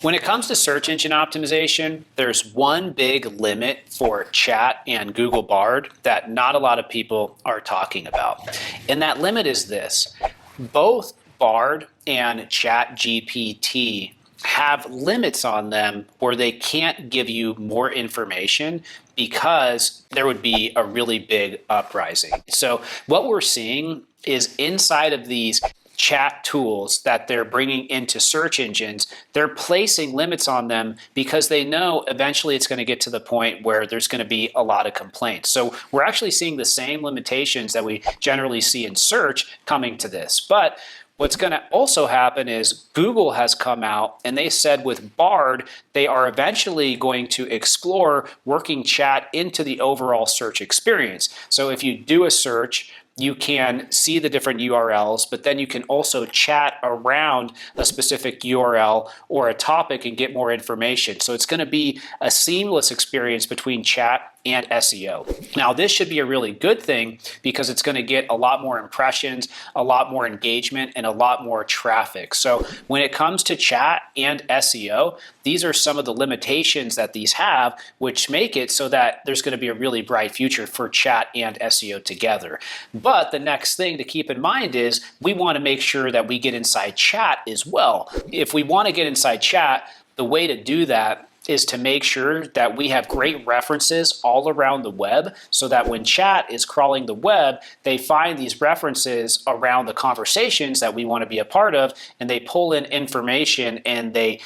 When it comes to search engine optimization, there's one big limit for Chat and Google Bard that not a lot of people are talking about. And that limit is this. Both Bard and ChatGPT have limits on them where they can't give you more information because there would be a really big uprising. So what we're seeing is inside of these chat tools that they're bringing into search engines, they're placing limits on them because they know eventually it's going to get to the point where there's going to be a lot of complaints. So we're actually seeing the same limitations that we generally see in search coming to this. But what's going to also happen is Google has come out and they said with Bard, they are eventually going to explore working chat into the overall search experience. So if you do a search, you can see the different URLs, but then you can also chat around a specific URL or a topic and get more information. So it's going to be a seamless experience between chat and SEO. Now, this should be a really good thing because it's going to get a lot more impressions, a lot more engagement, and a lot more traffic. So when it comes to chat and SEO, these are some of the limitations that these have, which make it so that there's going to be a really bright future for chat and SEO together. But the next thing to keep in mind is we want to make sure that we get inside chat as well. If we want to get inside chat, the way to do that is to make sure that we have great references all around the web so that when chat is crawling the web, they find these references around the conversations that we want to be a part of, and they pull in information and they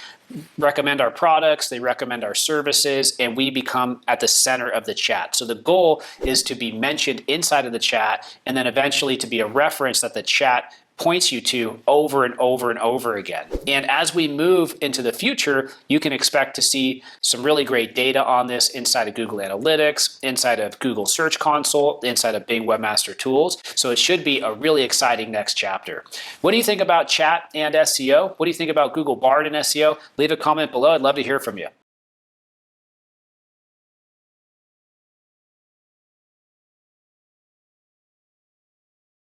recommend our products, they recommend our services, and we become at the center of the chat. So the goal is to be mentioned inside of the chat and then eventually to be a reference that the chat points you to over and over and over again. And as we move into the future, you can expect to see some really great data on this inside of Google Analytics, inside of Google Search Console, inside of Bing Webmaster Tools. So it should be a really exciting next chapter. What do you think about chat and SEO? What do you think about Google Bard and SEO? Leave a comment below. I'd love to hear from you.